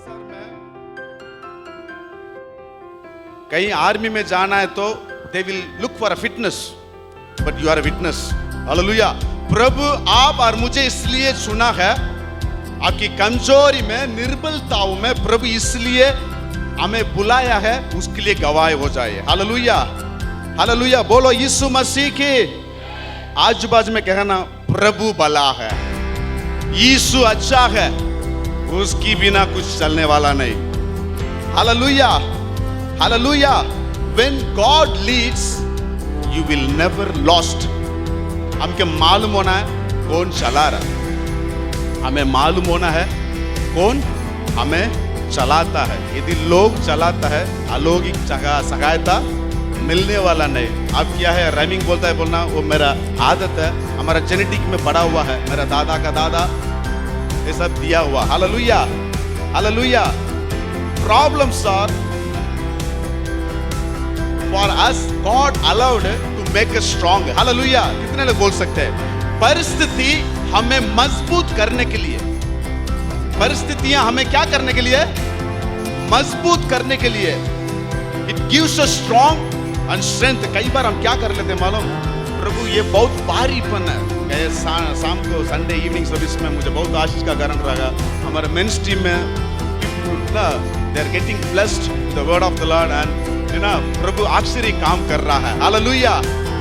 Sir मैं कहीं army में जाना है तो they will look for a fitness, but you are a witness. Hallelujah. प्रभु आप और मुझे इसलिए चुना है, आपकी कमजोरी में, निर्बलताओं में प्रभु इसलिए हमें बुलाया है, उसके लिए गवाह हो जाए। Hallelujah, hallelujah. बोलो यीशु मसीह की। आजू बाजू में कहना, प्रभु भला है, यीशु अच्छा है, उसकी बिना कुछ चलने वाला नहीं। Hallelujah, hallelujah. When God leads, you will never lost। हमके मालूम होना है कौन चला रहा, हमें मालूम होना है कौन हमें चलाता है। यदि लोग चलाता है, अलौकिक सहायता मिलने वाला नहीं। अब क्या है, रैमिंग बोलता है, बोलना वो मेरा आदत है, हमारा जेनेटिक में पड़ा हुआ है, मेरा दादा का दादा ये सब दिया हुआ। Hallelujah, hallelujah. Problems are for us God allowed to make us strong। Hallelujah. कितने लोग बोल सकते हैं? परिस्थिति हमें मजबूत करने के लिए, परिस्थितियां हमें क्या करने के लिए? मजबूत करने के लिए। It gives us strong and strength। कई बार हम क्या कर लेते हैं मालूम? प्रभु ये बहुत भारीपन है, शाम को संडे इवनिंग सर्विस में मुझे बहुत आशीष का कारण रहा। हमारे मेंस टीम में they are getting blessed with the word of the Lord and ना प्रभु आश्चर्य काम कर रहा है। Hallelujah,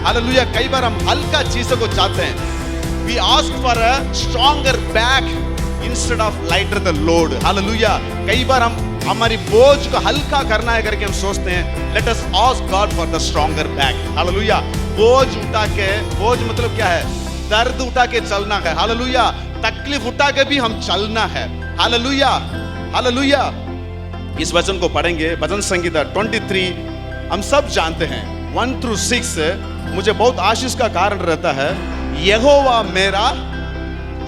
hallelujah. कई बार हम हल्का चीजों को चाहते हैं। We ask for a stronger back instead of lighter the load। Hallelujah. कई बार हम हमारी बोझ को हल्का करना है करके हम सोचते हैं, let us ask God for the stronger back। Hallelujah. बोझ उठा के, बोझ मतलब क्या है? दर्द उठा के चलना है। हालेलुया। तकलीफ उठा के भी हम चलना है। Hallelujah, hallelujah. इस वचन को पढ़ेंगे, भजन संगीता 23 हम सब जानते हैं 1 through 6 मुझे बहुत आशीष का कारण रहता है। यहोवा मेरा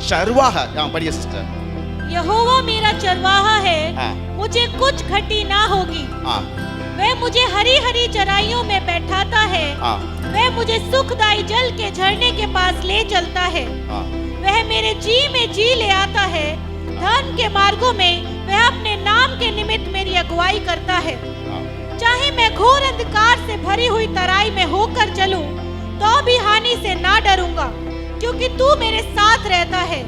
चरवाहा। यहाँ पढ़िए सिस्टर। यहोवा मेरा चरवाहा है, हाँ। मुझे कुछ घटी ना होगी। हाँ। वह मुझे हरी हरी चराइयों में बैठाता है। हाँ। वह मुझे सुखदाई जल के झरने के पास ले चलता है। हाँ। वह मेरे जी में जी ले आता है। धर्म के मार्गों में वह अपने नाम के निमित्त मेरी अगुवाई करता है। चाहे मैं घोर अंधकार से भरी हुई तराई में होकर चलूं, तो भी हानि से ना डरूंगा, क्योंकि तू मेरे साथ रहता है।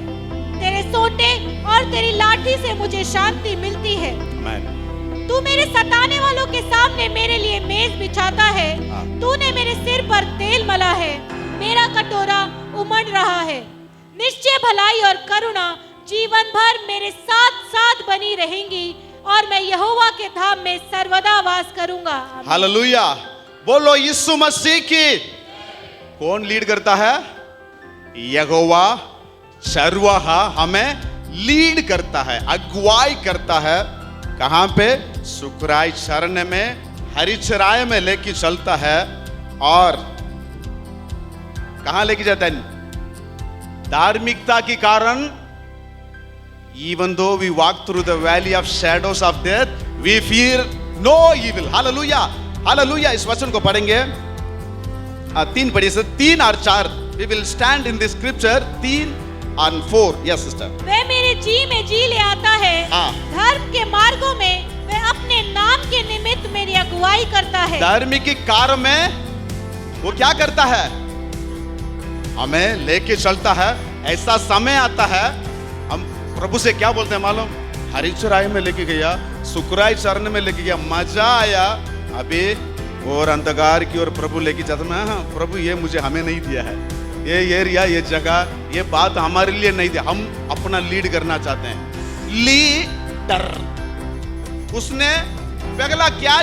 तेरे सोंटे और तेरी लाठी से मुझे शांति मिलती है। तू मेरे सताने वालों के सामने मेरे लिए मेज बिछाता है। तूने मेरे सिर पर तेल मला है, मेरा कटोरा उमड़ रहा है। निश्चय भलाई और करुणा जीवन भर मेरे साथ साथ बनी रहेंगी, और मैं यहोवा के धाम में सर्वदा वास करूंगा। हालेलुया। बोलो यीशु मसीह की। कौन लीड करता है? यहोवा चरवाहा हमें लीड करता है, अगुवाई करता है। कहां पे? सुखराई चरने में, हरी चराय में लेके चलता है। और कहां लेके जाता है? धार्मिकता के कारण, even though we walk through the valley of shadows of death, we fear no evil। Hallelujah, hallelujah. इस वचन को पढ़ेंगे 3 पढ़िए सर, 3 और 4। we will stand in this scripture 3 और 4। yes sister। वह मेरे जी में जी ले आता है। हाँ। धर्म के मार्गों में वह अपने नाम के निमित्त मेरी अगुवाई करता है। धार्मिक के कार्य में वो क्या करता है? हमें लेके चलता है। ऐसा समय आता है, हम प्रभु से क्या बोलते हैं मालूम? हरी चराई में लेके गया, सुखराई चरण में लेके गया, मजा आया। अभी और अंधकार की ओर प्रभु लेके जाता मैं, हाँ प्रभु ये मुझे हमें नहीं दिया है, ये एरिया, ये जगह, ये बात हमारे लिए नहीं दिया। हम अपना लीड करना चाहते हैं। लीडर। उसने पहला क्या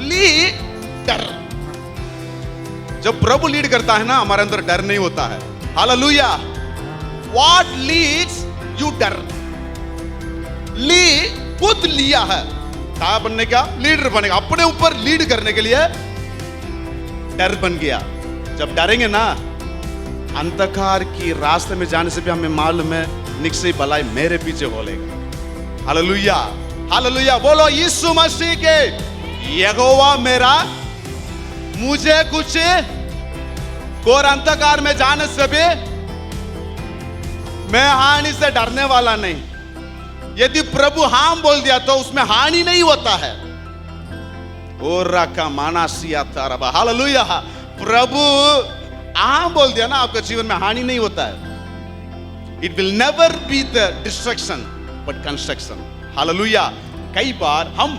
लीडर। जब प्रभु लीड करता है ना, हमारे अंदर डर नहीं होता है। हालेलुया। What leads you डर। खुद लिया है क्या बनने का? लीडर बनेगा। अपने ऊपर लीड करने के लिए डर बन गया। जब डरेंगे ना, अंधकार की रास्ते में जाने से भी हमें मालूम है निश्चय भलाई मेरे पीछे बोलेगा। Hallelujah, hallelujah. बोलो यीशु मसीह के। यहोवा मेरा, मुझे कुछ घोर अंधकार में जाने से भी मैं हानि से डरने वाला नहीं। यदि प्रभु हाँ बोल दिया तो उसमें हानि नहीं होता है। और रखा मानासिया तारबा, हालेलुया। प्रभु हाँ बोल दिया ना, आपके जीवन में हानि नहीं होता है। It will never be the destruction but construction, hallelujah. कई बार हम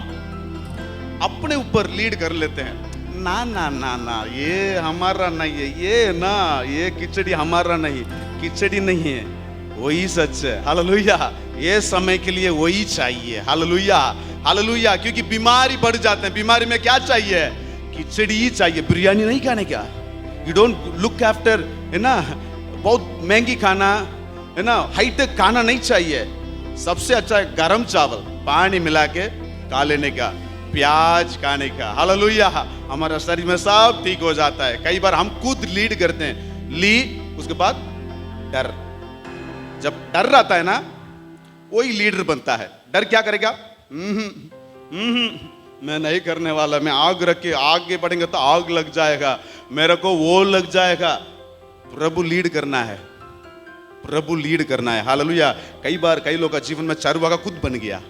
अपने ऊपर लीड कर लेते हैं, ना ना ना ना ये हमारा नहीं है, ये ना ये खिचड़ी हमारा नहीं, खिचड़ी नहीं है, वही सच है, हालेलुया। ये समय के लिए वही चाहिए, हालेलुया हालेलुया। क्योंकि बीमारी बढ़ जाते हैं, बीमारी में क्या चाहिए? खिचड़ी ही चाहिए, बिरयानी नहीं खाने का। यू डोंट लुक आफ्टर, है ना, बहुत महंगी खाना, है ना, हाईटेक खाना नहीं चाहिए। सबसे अच्छा है गरम चावल पानी मिला के खा लेने का, प्याज खाने का, हालेलुया। हमारा शरीर में सब ठीक हो जाता है। कई बार हम खुद लीड करते हैं, ली उसके बाद डर, जब डर रहता है ना वही लीडर बनता है। डर क्या करेगा? मैं नहीं करने वाला, मैं आग रख के आगे बढ़ेंगे तो आग लग जाएगा, मेरे को वो लग जाएगा। प्रभु लीड करना है, प्रभु लीड करना है, हालेलुया। कई बार कई लोगों का जीवन में चरवाहा खुद बन गया।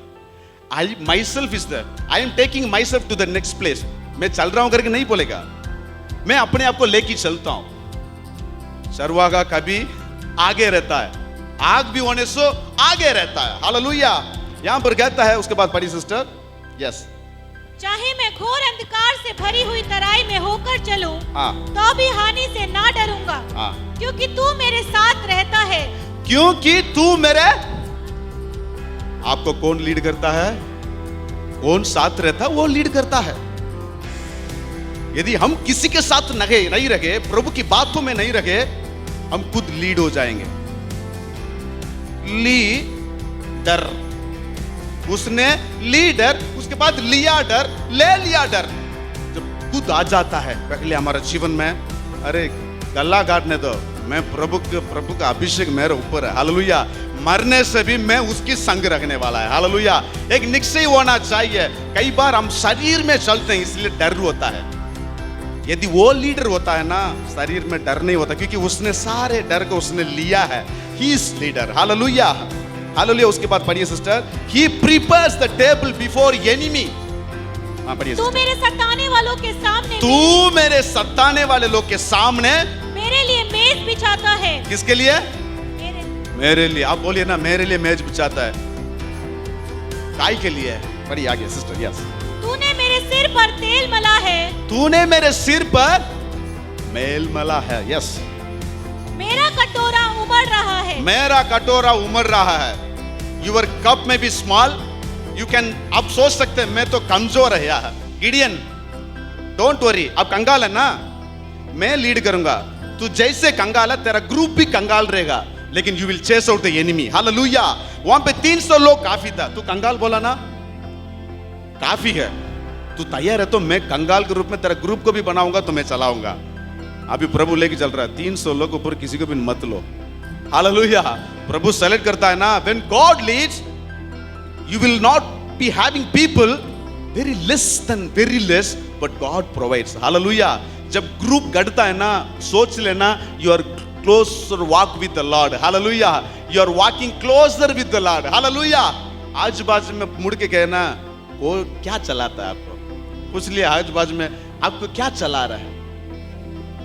I myself is the, I am taking myself to the next place. मैं चल रहा हूं करके नहीं बोलेगा, मैं अपने आप को लेके चलता हूं। चरवाहा कभी आगे रहता है, आग भी होने से आगे रहता है, हालेलुया। यहां पर कहता है, उसके बाद पढ़ी सिस्टर, यस। चाहे मैं घोर अंधकार से भरी हुई तराई में होकर चलूं, हाँ, तो भी हानि से ना डरूंगा, हाँ, क्योंकि तू मेरे साथ रहता है। क्योंकि तू मेरे, आपको कौन लीड करता है? कौन साथ रहता है वो लीड करता है। यदि हम किसी के साथ नहीं रहे, प्रभु की बातों में नहीं रहे, हम खुद लीड हो जाएंगे। लीडर, उसने लीडर, उसके बाद लिया डर, ले लिया डर। जब खुद आ जाता है पहले हमारे जीवन में, अरे गला काटने दो, मैं प्रभु का अभिषेक मेरे ऊपर है, हालेलुया। मरने से भी मैं उसकी संग रखने वाला है, हालेलुया। एक निश्चय होना चाहिए। कई बार हम शरीर में चलते हैं इसलिए डर होता है। यदि वो लीडर होता है ना, शरीर में डर नहीं होता, क्योंकि उसने सारे डर को उसने लिया है। He is leader, hallelujah hallelujah. उसके बाद पढ़िए sister, he prepares the table before enemy. हां पढ़िए। तू मेरे सताने वालों के सामने, तू मेरे सताने वाले लोग के सामने मेरे लिए मेज बिछाता है। किसके लिए? मेरे लिए। आप बोलिए ना, मेरे लिए मेज बिछाता है। काय के लिए? पढ़िए आगे सिस्टर, यस। तूने मेरे सिर पर तेल मला है, तूने मेरे सिर पर मेल मला है, यस। मेरा कटोरा उमड़ रहा है, मेरा कटोरा उमड़ रहा है। यूर कप में भी स्मॉल, यू कैन, आप सोच सकते हैं मैं तो कमजोर है यार। गिडियन, डोंट वरी, आप कंगाल है ना, मैं लीड करूंगा। तू जैसे कंगाल है, तेरा ग्रुप भी कंगाल रहेगा, लेकिन you will chase out the enemy, hallelujah. वहां पे 300 लोग काफी था, तू कंगाल बोला ना, काफी है, तू तैयार है तो मैं कंगाल के रूप में तेरा ग्रुप को भी बनाऊंगा, तो मैं चलाऊंगा। अभी प्रभु लेके चल रहा है, 300 लोग ऊपर किसी को भी मत लो, हालेलुया। प्रभु सेलेक्ट करता है ना। When God leads, you will not be having people very less, but God provides, hallelujah. जब ग्रुप गढ़ता है ना, सोच लेना, you are closer walk with the Lord, hallelujah. You are walking closer with the Lord, hallelujah. आज बाजू में मुड़ के कहना, वो क्या चलाता है आपको, पूछ लिया आज बाजू में, आपको क्या चला रहा है,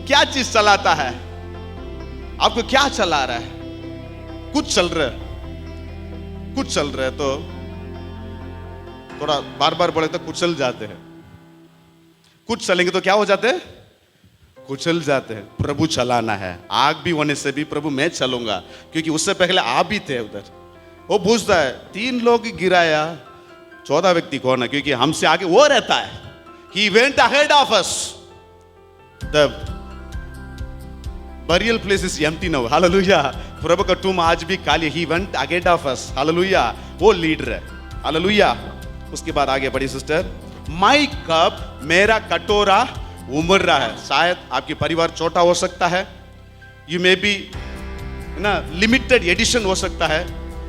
क्या चीज चलाता है, आपको क्या चला रहा है? कुछ चल रहा है, कुछ चल रहा है तो थोड़ा बार बार बोले तो कुचल जाते हैं। कुछ चलेंगे तो क्या हो जाते हैं? कुचल जाते हैं। प्रभु चलाना है, आग भी होने से भी प्रभु मैं चलूंगा, क्योंकि उससे पहले आप भी थे उधर। वो पूछता है, 3 लोग गिराया, 14 व्यक्ति कौन है? क्योंकि हमसे आगे वो रहता है। He went ahead of us. The burial place is empty now. Hallelujah. प्रभु का टूम आज भी खाली। He went ahead of us. Hallelujah. वो लीडर है। Hallelujah. उसके बाद आगे बढ़ी सिस्टर, My cup, मेरा कटोरा उमड़ रहा है। शायद आपकी परिवार छोटा हो सकता है, यू मे बी ना लिमिटेड एडिशन हो सकता है,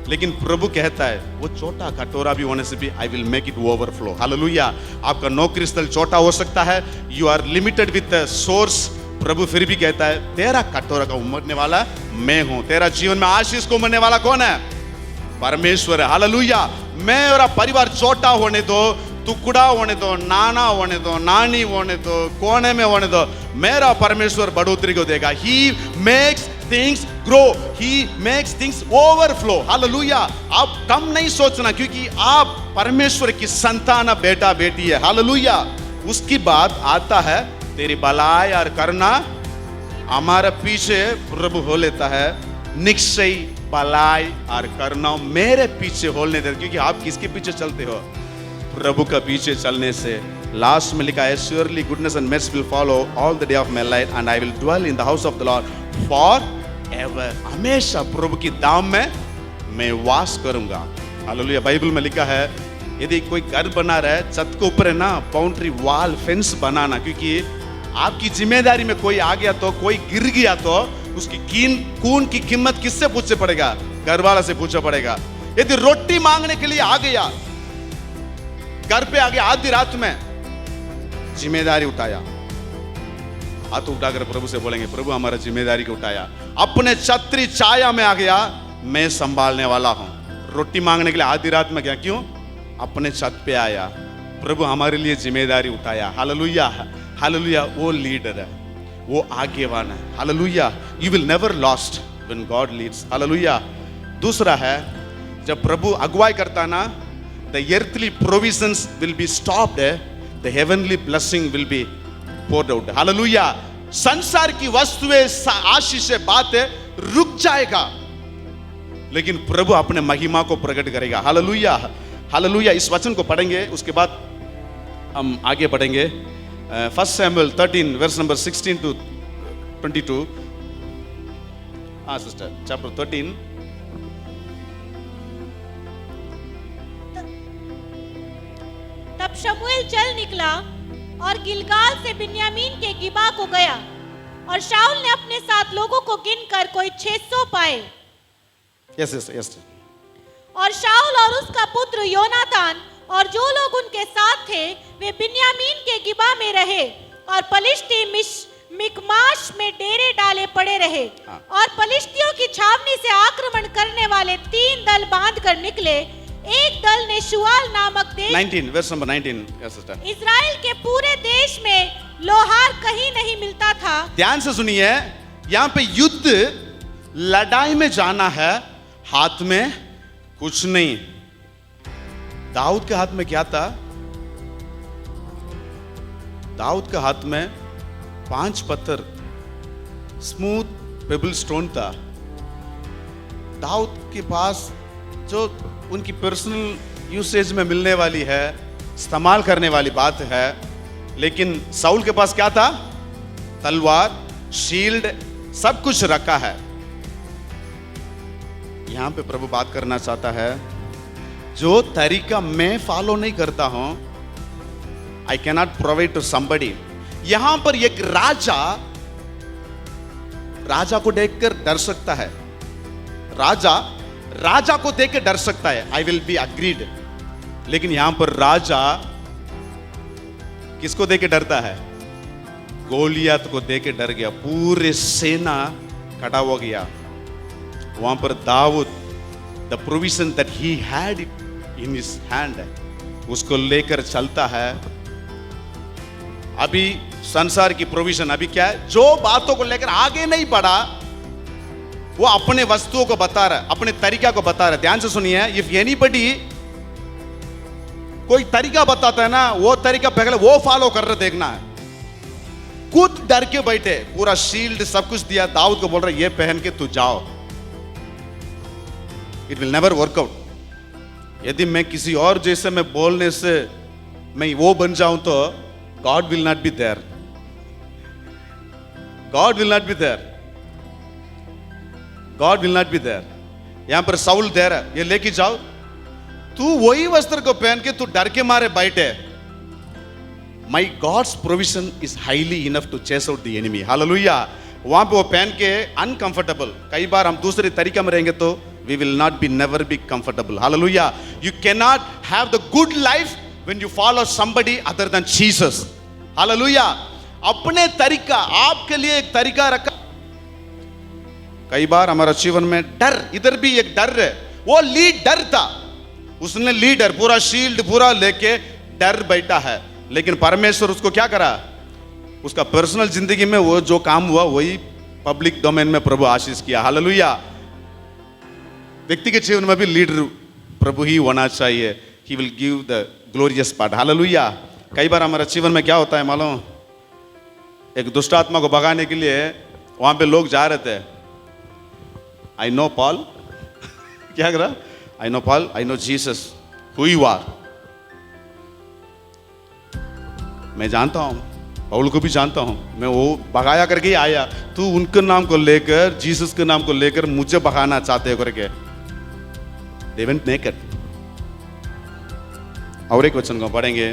लेकिन प्रभु कहता है वो छोटा कटोरा भी होने से भी I will make it overflow, hallelujah. आपका नौकरी स्थल छोटा हो सकता है, you are limited with the source, प्रभु फिर भी कहता है तेरा कटोरा का उमड़ने वाला मैं हूं। तेरा जीवन में आशीष को उमड़ने वाला कौन है? परमेश्वर है। हालेलुया। मैं और परिवार छोटा होने दो, टुकड़ा होने दो, नाना होने दो, नानी होने दो, कोने में होने दो, मेरा परमेश्वर बढ़ोतरी को देगा। He makes things grow, He makes things overflow। Hallelujah. आप कम नहीं सोचना, क्योंकि आप परमेश्वर की संतान, बेटा बेटी है। हालेलुया। उसकी बात आता है तेरी भलाई और करना हमारे पीछे प्रभु हो लेता है। निश्चय भलाई और करना मेरे पीछे होने दे, क्योंकि आप किसके पीछे चलते हो? प्रभु का पीछे चलने से। लास्ट में लिखा है, surely goodness and mercy will follow all the day of my life and I will dwell in the house of the Lord forever। हमेशा प्रभु की दाम में मैं वास करूंगा। हालेलुया। बाइबल में लिखा है, यदि कोई घर बना रहा है, छत के ऊपर है ना बाउंड्री वॉल फेंस बनाना, क्योंकि आपकी जिम्मेदारी में कोई आ गया तो, कोई गिर गया तो उसकी खून की कीमत किससे पूछना पड़ेगा? घर वाला से पूछना पड़ेगा। यदि रोटी मांगने के लिए आ गया, घर पे आ गया आधी रात में, जिम्मेदारी उठाया, हाथ उठाकर प्रभु से बोलेंगे, प्रभु हमारा जिम्मेदारी को उठाया। अपने छतरी छाया में आ गया, मैं संभालने वाला हूं। रोटी मांगने के लिए आधी रात में गया, क्यों? अपने छत पे आया, प्रभु हमारे लिए जिम्मेदारी उठाया। हालेलुया। हालेलुया। वो लीडर है, वो आगेवान है। Hallelujah. You will never lost when God leads. Hallelujah. दूसरा है, जब प्रभु अगुवाई करता ना, the earthly provisions will be stopped, the heavenly blessing will be poured out। Hallelujah. संसार की वस्तुएं, आशीष से बातें रुक जाएगा, लेकिन प्रभु अपने महिमा को प्रकट करेगा। हालेलुया। हालेलुया। इस वचन को पढ़ेंगे, उसके बाद हम आगे बढ़ेंगे। 1 Samuel 13 verse number 16 to 22। हाँ सिस्टर, chapter 13। तब शमूएल चल निकला और गिलगाल से बिन्यामीन के गिबा को गया, और शाऊल ने अपने साथ लोगों को गिनकर कोई 600 पाए। Yes yes yes. और शाऊल और उसका पुत्र योनातान और जो लोग उनके साथ थे, वे बिन्यामीन के गिबा में रहे, और पलिश्ती मिकमाश में डेरे डाले पड़े रहे। और पलिश्तियों की छावनी से आक्रमण करने वाले 3 दल बांध कर निकले। एक दल ने शुआल नामक देश 19 verse number 19। yes sister। Israel के पूरे देश में लोहार कहीं नहीं मिलता था। ध्यान से सुनिए, यहाँ पे युद्ध लड़ाई में जाना है, हाथ में कुछ नहीं। दाऊद के हाथ में क्या था? दाऊद के हाथ में 5 पत्थर, स्मूथ पेबल स्टोन था। दाऊद के पास जो उनकी पर्सनल यूसेज में मिलने वाली है, इस्तेमाल करने वाली बात है, लेकिन साउल के पास क्या था? तलवार, शील्ड, सब कुछ रखा है। यहां पे प्रभु बात करना चाहता है, जो तरीका मैं फॉलो नहीं करता हूं, I can not provide to somebody. यहां पर एक राजा को देखकर डर सकता है, राजा को देख के डर सकता है, आई विल बी अग्रीड। लेकिन यहां पर राजा किसको देख के डरता है? गोलियत को देख के डर गया, पूरे सेना खड़ा हो गया। वहां पर दाऊद, the provision that he had in his hand, उसको लेकर चलता है। अभी संसार की प्रोविजन अभी क्या है? जो बातों को लेकर आगे नहीं बढ़ा, वो अपने वस्तुओं को बता रहा है, अपने तरीका को बता रहा है। ध्यान से सुनिए, इफ एनीबडी कोई तरीका बताता है ना, वो तरीका पहले वो फॉलो कर रहे देखना है। खुद डर के बैठे, पूरा शील्ड सब कुछ दिया, दाऊद को बोल रहा है ये पहन के तू जाओ। It will never workout. यदि मैं किसी और जैसे मैं बोलने से मैं वो बन जाऊं तो God will not be there. God will not be there. God will not be there. यहां पर साउल देयर है, ये लेके जाओ, तू वही वस्त्र को पहन के तू डर के मारे बैठे। My God's provision is highly enough to chase out the enemy. Hallelujah. वहां पे वो पहन के अनकंफर्टेबल, कई बार हम दूसरे तरीके में रहेंगे तो we will not be never be comfortable. Hallelujah. You can not have the good life when you follow somebody other than Jesus. Hallelujah. अपने तरीका, आपके लिए एक तरीका रखा। कई बार हमारा जीवन में डर, इधर भी एक डर है, वो लीडर था, उसने लीडर पूरा शील्ड पूरा लेके डर बैठा है, लेकिन परमेश्वर उसको क्या करा, उसका पर्सनल जिंदगी में वो जो काम हुआ वही पब्लिक डोमेन में प्रभु आशीष किया। हालेलुया। व्यक्तिगत जीवन में भी लीडर प्रभु ही होना चाहिए। He will give the glorious part. Hallelujah. कई बार हमारे जीवन में क्या होता है मालूम, एक दुष्ट आत्मा को भगाने के लिए वहां पे लोग जा रहे थे, आई नो पॉल क्या कर रहा, I know Paul, I know Jesus, who you are. मैं जानता हूं, पौल को भी जानता हूं, मैं वो भगाया करके ही आया, तू उनके नाम को लेकर, जीसस के नाम को लेकर मुझे भगाना चाहते हो करके। They went naked। और एक वचन को पढ़ेंगे,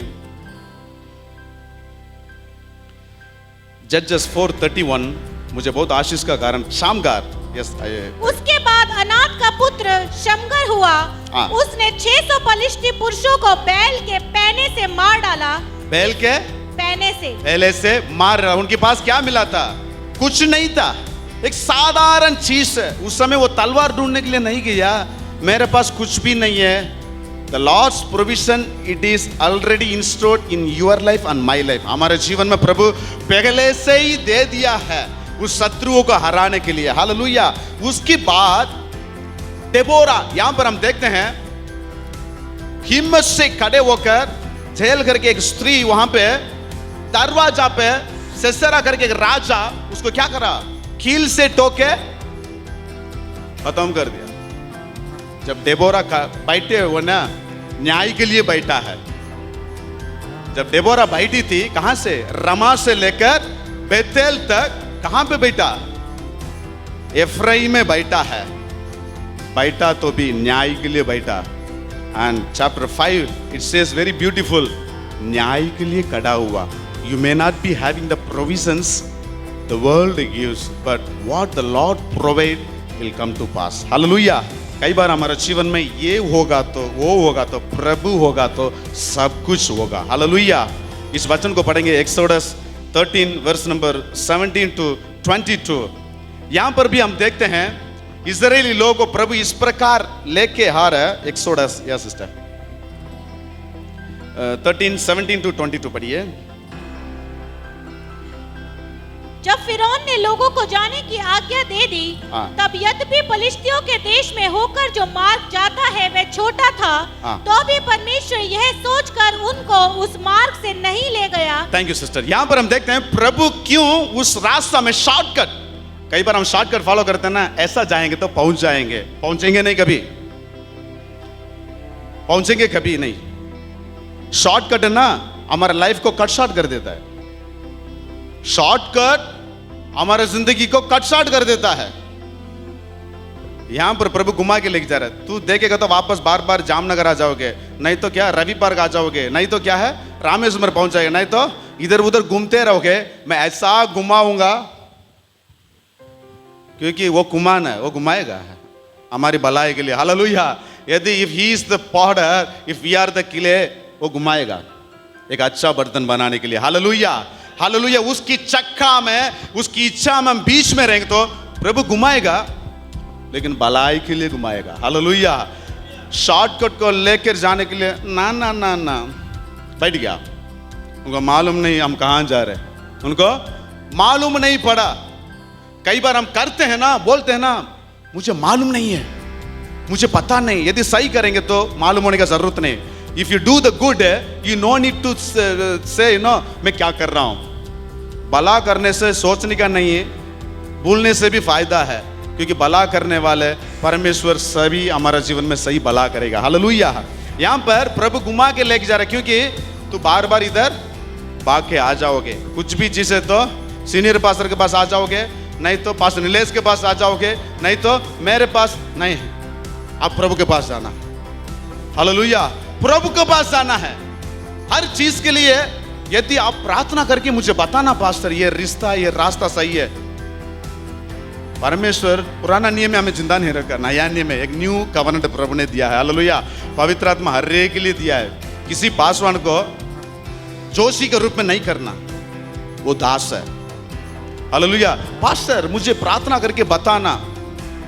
जजेस 4:31, मुझे बहुत आशीष का कारण, शामगार। यस, उसके बाद अनात का पुत्र शमगर हुआ, उसने 600 पलिश्ती पुरुषों को बैल के पैने से मार डाला। बैल के पहले से मार रहा। उनके पास क्या मिला था, कुछ नहीं था, एक साधारण चीज है। उस समय वो तलवार ढूंढने के लिए नहीं गया, मेरे पास कुछ भी नहीं है। The Lord's provision, it is already installed in your life and my life। हमारे जीवन में प्रभु पहले से ही दे दिया है उस शत्रुओं को हराने के लिए। हालेलुया। उसके बाद डेबोरा, यहां पर हम देखते हैं, हिम्मत से खड़े होकर जेल करके एक स्त्री वहां पे दरवाजा पे, सिसेरा करके एक राजा, उसको क्या करा, कील से टोके खत्म कर दिया। जब डेबोरा बैठे वो ना न्याय के लिए बैठा है, जब डेबोरा बैठी थी, कहां से, रमा से लेकर बेतेल तक, कहां पे बैठा, एफ्राइम में बैठा है, बैठा तो भी न्याय के लिए बैठा। And chapter 5 it says very beautiful, न्याय के लिए खड़ा हुआ। You may not be having the provisions the world gives, but what the Lord provide will come to pass. Hallelujah. कई बार हमारे जीवन में ये होगा तो वो होगा तो प्रभु होगा तो सब कुछ होगा। हालेलुया। इस वचन को पढ़ेंगे, एक्सोडस 13 वर्स नंबर 17 to 22। यहां पर भी हम देखते हैं इजरायली लोगों को प्रभु इस प्रकार लेके आ रहा है। एक्सोडस, या सिस्टर 13 17 to 22 पढ़िए। जब फिरौन ने लोगों को जाने की आज्ञा दे दी, तब यद्यपि पलिश्तियों के देश में होकर जो मार्ग जाता है वह छोटा था, तो भी परमेश्वर यह सोचकर उनको उस मार्ग से नहीं ले गया। Thank you sister. यहां पर हम देखते हैं प्रभु क्यों उस रास्ता में शॉर्टकट, कई बार हम शॉर्टकट फॉलो करते हैं ना, ऐसा जाएंगे तो पहुंच जाएंगे, पहुंचेंगे नहीं, कभी पहुंचेंगे कभी नहीं। शॉर्टकट है ना, हमारे लाइफ को कट शॉर्ट कर देता है। शॉर्टकट हमारे जिंदगी को कट शॉर्ट कर देता है। यहां पर प्रभु घुमा के लेके जा रहा है। तू देखेगा तो वापस बार बार जामनगर आ जाओगे, नहीं तो क्या रवि पार्क आ जाओगे, नहीं तो क्या है रामेश्वर पहुंच जाएगा, नहीं तो इधर उधर घूमते रहोगे। मैं ऐसा घुमाऊंगा, क्योंकि वो कुमान है, वो घुमाएगा हमारी भलाई के लिए। हालेलुया। यदि if he is the potter, if we are the clay, वो घुमाएगा एक अच्छा बर्तन बनाने के लिए। हालेलुया। हालेलुया। उसकी चक्का में, उसकी इच्छा में हम बीच में रहेंगे तो प्रभु घुमाएगा, लेकिन भलाई के लिए घुमाएगा। हालेलुया। शॉर्टकट को लेकर जाने के लिए ना ना ना ना, बैठ गया, उनको मालूम नहीं हम कहां जा रहे हैं, उनको मालूम नहीं पड़ा। कई बार हम करते हैं ना, बोलते हैं ना, मुझे मालूम नहीं है, मुझे पता नहीं। यदि सही करेंगे तो मालूम होने का जरूरत नहीं। If you do the good, you no need to say, मैं क्या कर रहा हूं। भला करने से सोचने का नहीं है, भूलने से भी फायदा है, क्योंकि भला करने वाले परमेश्वर सभी हमारा जीवन में सही भला करेगा। हालेलुया। यहां पर प्रभु घुमा के लेके जा रहा है, क्योंकि तू बार बार इधर भाग के आ जाओगे। कुछ भी चीज है तो सीनियर पास्टर के पास आ जाओगे, नहीं तो पास्टर नीलेश के पास आ जाओगे, नहीं तो मेरे पास नहीं है। अब प्रभु के पास जाना। हालेलुया। प्रभु के पास जाना है हर चीज के लिए। यदि आप प्रार्थना करके मुझे बताना पास्टर ये रिश्ता, ये रास्ता सही है, परमेश्वर पुराना नियम में हमें जिंदा नहीं रखा, नया नियम में एक न्यू कवनेंट प्रभु ने दिया है। हालेलुया। पवित्र आत्मा हर एक के लिए दिया है। किसी पासवान को जोशी के रूप में नहीं करना, वो दास है। हालेलुया। पास्टर मुझे प्रार्थना करके बताना,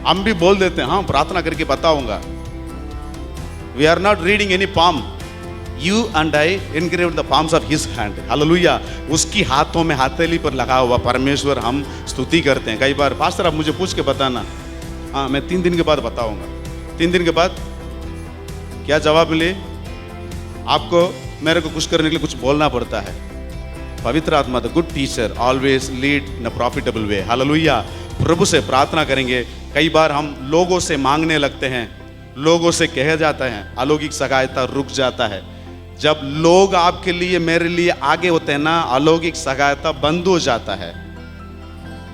हम भी बोल देते हैं हाँ प्रार्थना करके बताऊंगा, We are not reading any palm. You and I engraved the palms of His hand. Hallelujah. उसकी हाथों में हथेली पर लगा हुआ परमेश्वर हम स्तुति करते हैं. कई बार पास्टर आप मुझे पूछ के बताना. हाँ, मैं 3 दिन के बाद बताऊंगा. 3 दिन के बाद क्या जवाब मिले? आपको मेरे को कुछ करने के लिए कुछ बोलना पड़ता है. पवित्र आत्मा the good teacher always lead in a profitable way. Hallelujah. प्रभु से प्रार्थना करेंगे. कई बार हम लोगों से मांगने लगते हैं, लोगों से कहा जाता है, अलौकिक सहायता रुक जाता है. जब लोग आपके लिए मेरे लिए आगे होते हैं ना, अलौकिक सहायता बंद हो जाता है.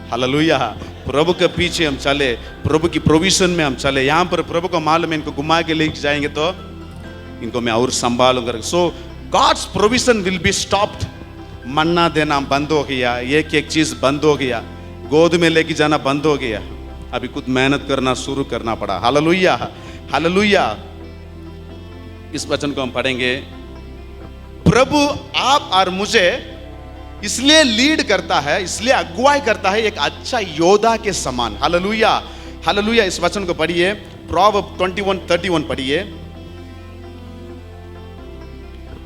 हालेलुया. प्रभु के पीछे हम चले, प्रभु की प्रोविजन में हम चले. यहाँ पर प्रभु को मालूम है इनको घुमा के लेके जाएंगे तो इनको मैं और संभालूंगा. So God's provision will be stopped. मन्ना देना बंद हो गया, एक एक चीज बंद हो गया, गोद में लेके जाना बंद हो गया. अभी खुद मेहनत करना शुरू करना पड़ा. हालेलुया. हालेलुया. इस वचन को हम पढ़ेंगे. प्रभु आप और मुझे इसलिए लीड करता है, इसलिए अगुवाई करता है एक अच्छा योद्धा के समान. हालेलुया. हालेलुया. इस वचन को पढ़िए. प्रोवर्ब 21:31 पढ़िए.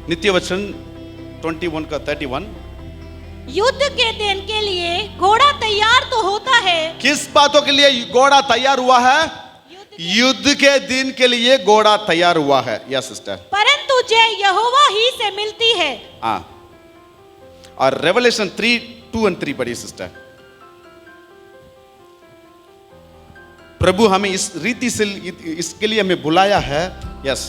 नित्य वचन 21:31. युद्ध के दिन के लिए घोड़ा तैयार तो होता है. किस बातों के लिए घोड़ा तैयार हुआ है? युद्ध के दिन के लिए घोड़ा तैयार हुआ है. Yes sister. परंतु जय यहोवा ही से मिलती है. हाँ. और रेवलेशन 3:2-3 पढ़िए सिस्टर. प्रभु हमें इस रीति से इसके लिए हमें बुलाया है. यस.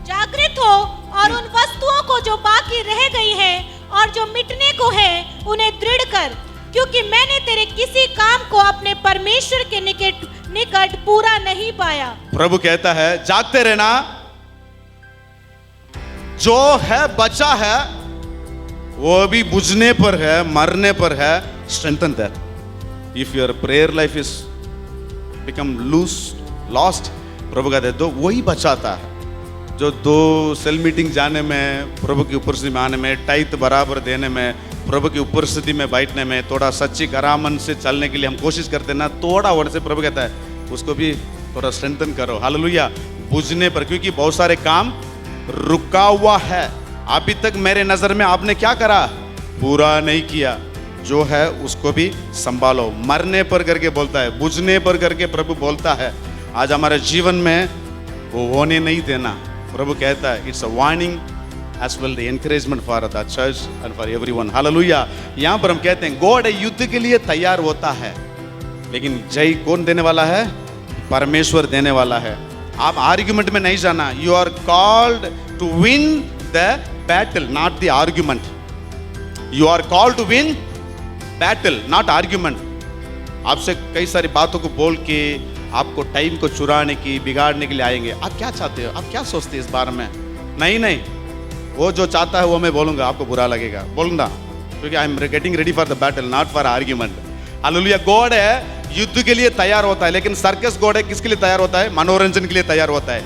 जागृत हो और उन वस्तुओं को जो बाकी रह गई है और जो मिटने को है उन्हें दृढ़ कर, क्योंकि मैंने तेरे किसी काम को अपने परमेश्वर के निकट पूरा नहीं पाया. प्रभु कहता है जागते रहना. जो है बचा है वो भी बुझने पर है, मरने पर है. Strengthen that. If your prayer life is become lost, प्रभु कहते हैं तो वही बचाता है. जो 2 सेल मीटिंग जाने में, प्रभु की उपस्थिति में आने में, टाइट बराबर देने में, प्रभु की उपस्थिति में बैठने में, थोड़ा सच्ची करामन से चलने के लिए हम कोशिश करते हैं ना, थोड़ा वर्ड से प्रभु कहता है उसको भी थोड़ा स्ट्रेंथन करो. हालेलुया. बुझने पर, क्योंकि बहुत सारे काम रुका हुआ है. अभी तक मेरे नजर में आपने क्या करा? पूरा नहीं किया. जो है उसको भी संभालो. मरने पर करके बोलता है, बुझने पर करके प्रभु बोलता है. आज हमारे जीवन में वो होने नहीं देना. प्रभु कहता है it's a warning as well the encouragement for the church and for everyone. Hallelujah. यहाँ पर हम कहते हैं गॉड युद्ध के लिए तैयार होता है, लेकिन जय कौन देने वाला है? परमेश्वर देने वाला है. आप आर्ग्यूमेंट में नहीं जाना. You are called to win the battle, not the argument. You are called to win battle, not argument. आपसे कई सारी बातों को बोल के आपको टाइम को चुराने की, बिगाड़ने के लिए आएंगे. आप क्या चाहते हो? आप क्या सोचते हैं इस बारे में? नहीं, वो जो चाहता है वो मैं बोलूंगा, आपको बुरा लगेगा. बोलना, क्योंकि I am getting ready for the battle, not for argument. Hallelujah. God है युद्ध के लिए तैयार होता है, लेकिन सर्कस गॉड है किसके लिए तैयार होता है? मनोरंजन के लिए तैयार होता है.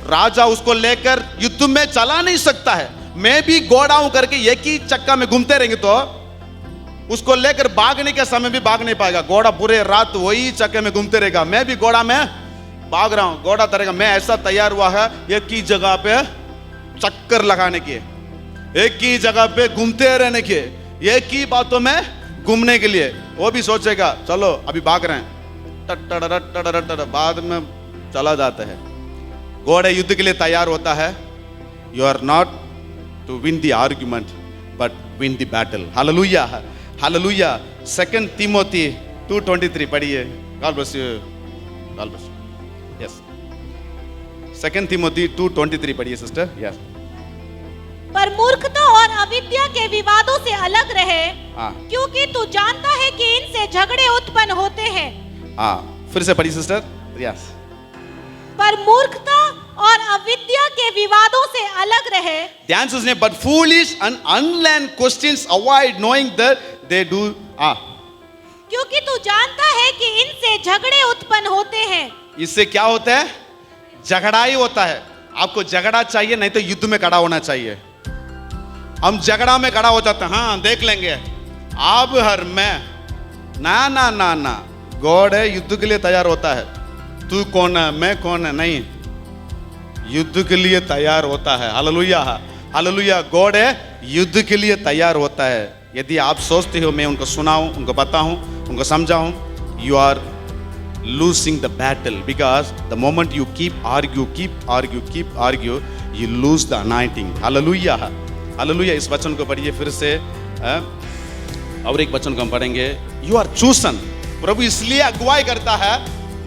राजा उसको लेकर युद्ध में चला नहीं सकता है. मैं भी घोड़ा हूं करके एक ही चक्का में घूमते रहेंगे तो उसको लेकर भागने के समय भी भाग नहीं पाएगा. घोड़ा पूरे रात वही चक्के में घूमते रहेगा. मैं भी घोड़ा में भाग रहा हूं, घोड़ा तरेगा. मैं ऐसा तैयार हुआ है एक ही जगह पे चक्कर लगाने के, एक ही जगह पे घूमते रहने के, एक ही बातों में घूमने के लिए. वो भी सोचेगा चलो अभी भाग रहे हैं, टट बाद में चला जाता है. घोड़ा युद्ध के लिए तैयार होता है. You are not to win the argument but win the battle. Hallelujah. Hallelujah. 2 Timothy 2:23 पढ़िए. God bless you. God bless you. Yes. 2 Timothy 2:23 पढ़िए सिस्टर. यस. पर मूर्खता और अविद्या के विवादों से अलग रहे, क्योंकि तू जानता है कि इनसे झगड़े उत्पन्न होते हैं. फिर से पढ़िए सिस्टर. यस. पर मूर्खता और अविद्या के विवादों से अलग रहे. ध्यान से सुनिए. But foolish and unlearned questions avoid, knowing that they do. क्योंकि तू जानता है कि इनसे झगड़े उत्पन्न होते हैं. इससे क्या होता है? झगड़ा ही होता है. आपको झगड़ा चाहिए, नहीं तो युद्ध में खड़ा होना चाहिए. हम झगड़ा में खड़ा हो जाते हैं. हाँ देख लेंगे आप हर मैं ना. गॉड है युद्ध के लिए तैयार होता है. तू कौन है, मैं कौन है? नहीं. युद्ध के लिए तैयार होता है। Hallelujah, hallelujah. गॉड है युद्ध के लिए तैयार होता है। यदि आप सोचते हो मैं उनको सुनाऊं, उनको बताऊं, उनको समझाऊं, you are losing the battle, because the moment you keep argue, you lose the anointing. Hallelujah, hallelujah। इस वचन को पढ़िए फिर से, और एक वचन को हम पढ़ेंगे। You are chosen। प्रभु इसलिए अगुवाई करता है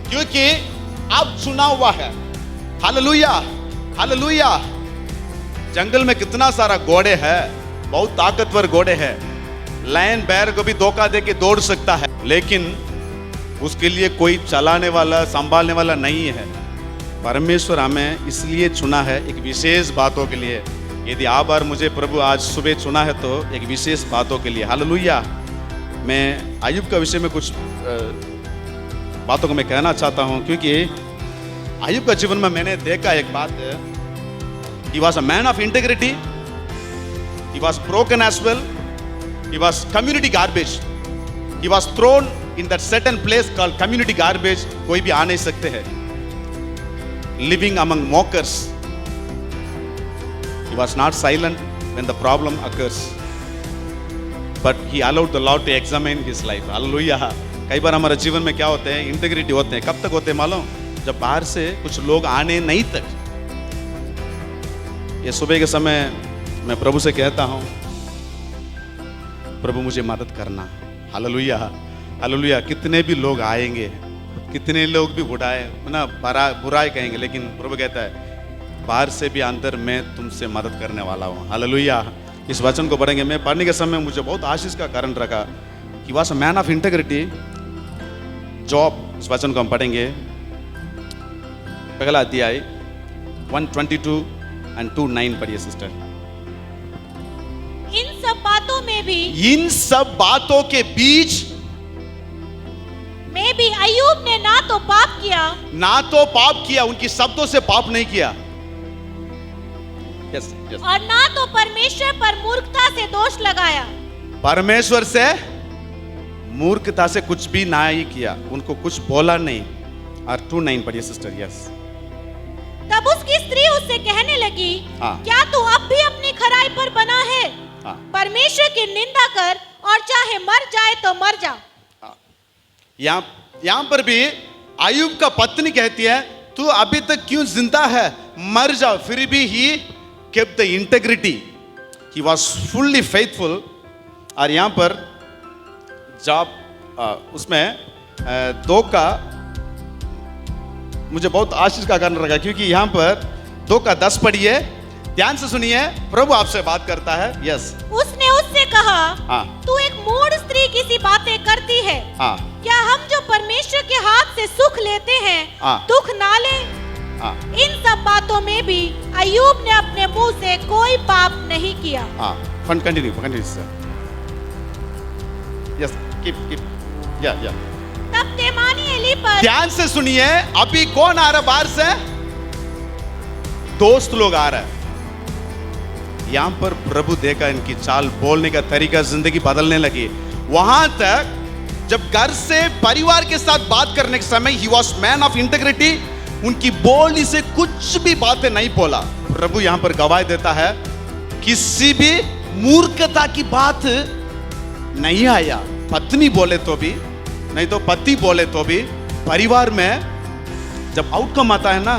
क्योंकि आप चुना हुआ है। Hallelujah, hallelujah. जंगल में कितना सारा घोड़े है, बहुत ताकतवर घोड़े हैं। लायन बैर को भी धोखा दे के दौड़ सकता है, लेकिन उसके लिए कोई चलाने वाला, संभालने वाला नहीं है। परमेश्वर हमें इसलिए चुना है एक विशेष बातों के लिए। यदि आप और मुझे प्रभु आज सुबह चुना है तो एक विशेष बातों के लिए। हालेलुया। मैं अय्यूब का विषय में कुछ बातों को मैं कहना चाहता हूं, क्योंकि अय्यूब का जीवन में मैंने देखा एक बात है। He was a man of integrity. He was broken as well. He was community garbage. He was thrown in that certain place called community garbage। कोई भी आ नहीं सकते हैं। Living among mockers। He was not silent when the problem occurs, but he allowed the Lord to examine his life। Hallelujah। कई बार हमारे जीवन में क्या होते हैं, इंटीग्रिटी होते हैं। कब तक होते हैं मालूम? जब बाहर से कुछ लोग आने नहीं तक। ये सुबह के समय मैं प्रभु से कहता हूं, प्रभु मुझे मदद करना। Hallelujah, hallelujah. कितने भी लोग आएंगे, कितने लोग भी बुराई कहेंगे, लेकिन प्रभु कहता है बाहर से भी अंदर मैं तुमसे मदद करने वाला हूँ। हालेलुया। इस वचन को पढ़ेंगे। मैं पढ़ने के समय मुझे बहुत आशीष का कारण रखा कि was a man of integrity. Job, इस वचन को हम पढ़ेंगे। पहला अध्याय 122 and 2:9 पढ़िए सिस्टर। इन सब बातों में भी, इन सब बातों के बीच में भी अय्यूब ने ना तो पाप किया, उनकी शब्दों से पाप नहीं किया। yes, yes। और ना तो परमेश्वर पर मूर्खता से दोष लगाया। परमेश्वर से मूर्खता से कुछ भी ना ही किया, उनको कुछ बोला नहीं। और 2:9 पढ़िए सिस्टर। यस। तब उसकी स्त्री उससे कहने लगी, क्या तू अब भी अपनी खराई पर बना है? परमेश्वर की निंदा कर और चाहे मर जाए तो मर जा। यहां पर भी अय्यूब का पत्नी कहती है तू अभी तक क्यों जिंदा है, मर जाओ। फिर भी ही kept the integrity, he was fully faithful। और यहां पर जब उसमें 2 का मुझे बहुत आशीष का कारण लगा, क्योंकि यहां पर 2 का 10 पढ़िए, ध्यान से सुनिए। प्रभु आपसे बात करता है। यस। उसने उससे कहा, तू एक मूढ़ स्त्री की सी बातें करती है। क्या हम जो परमेश्वर के हाथ से सुख लेते हैं दुख ना ले? इन सब बातों में भी अय्यूब ने अपने मुंह से कोई पाप नहीं किया। Continue sir. यस, कीप या। तब तेमानी एलीफज, ध्यान से सुनिए। अभी कौन आ रहा बाहर से? दोस्त लोग आ रहा है। यहां पर प्रभु देखा इनकी चाल, बोलने का तरीका, जिंदगी बदलने लगी। वहां तक जब घर से परिवार के साथ बात करने के समय he was man of integrity. उनकी बोली से कुछ भी बातें नहीं बोला। प्रभु यहां पर गवाही देता है किसी भी मूर्खता की बात नहीं आया। पत्नी बोले तो भी नहीं, तो पति बोले तो भी, परिवार में जब आउटकम आता है ना,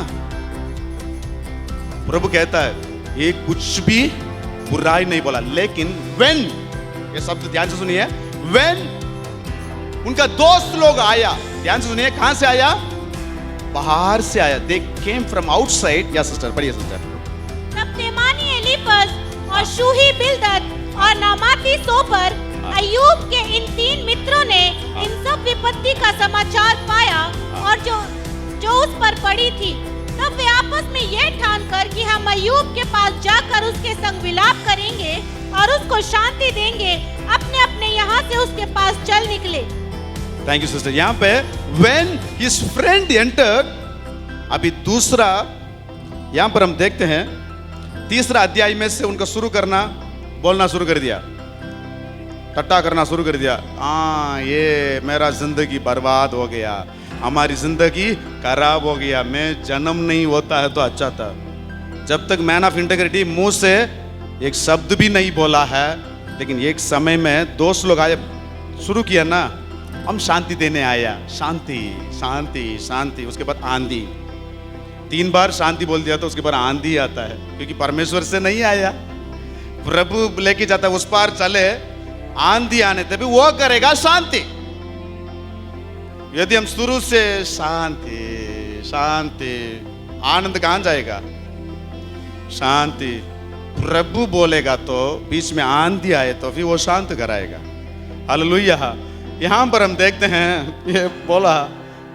प्रभु कहता है ये कुछ भी बुराई नहीं बोला। लेकिन when, ये शब्द ध्यान से सुनिए, when उनका दोस्त लोग आया, ध्यान से सुनिए, कहां से आया? बाहर से आया। They came from outside। या सिस्टर पढ़िए सिस्टर। तब तेमानी एलीफज और शूही बिल्दद और नामाती सोपर अय्यूब के इन 3 मित्रों ने इन सब विपत्ति का समाचार पाया और जो उस पर पड़ी थी। तब वे आपस में यह ठानकर कि हम अय्यूब के पास जाकर उसके संग विलाप करेंगे और उसको शांति देंगे, अपने अपने यहाँ से उसके पास चल निकले। Thank you sister. यहाँ पे when his friend entered, अभी दूसरा यहाँ पर हम देखते हैं 3रा अध्याय में से उनका शुरू करना, बोलना शुरू कर दिया, टट्टा करना शुरू कर दिया। ये मेरा जिंदगी बर्बाद हो गया, हमारी जिंदगी खराब हो गया, मैं जन्म नहीं होता है तो अच्छा था। जब तक मैन ऑफ इंटेग्रिटी मुंह से एक शब्द भी नहीं बोला है, लेकिन एक समय में दोस्त लोग आए, शुरू किया ना, हम शांति देने आया, शांति शांति शांति, उसके बाद आंधी। 3 बार शांति बोल दिया तो उसके बाद आंधी आता है, क्योंकि परमेश्वर से नहीं आया, प्रभु लेके जाता है, उस पार चले, आंधी आने तभी वो करेगा शांति। यदि हम शुरू से शांति शांति, आनंद कहां जाएगा? शांति। प्रभु बोलेगा तो बीच में आंधी आए तो फिर वो शांत कराएगा। हालेलुया। यहां पर हम देखते हैं, ये बोला,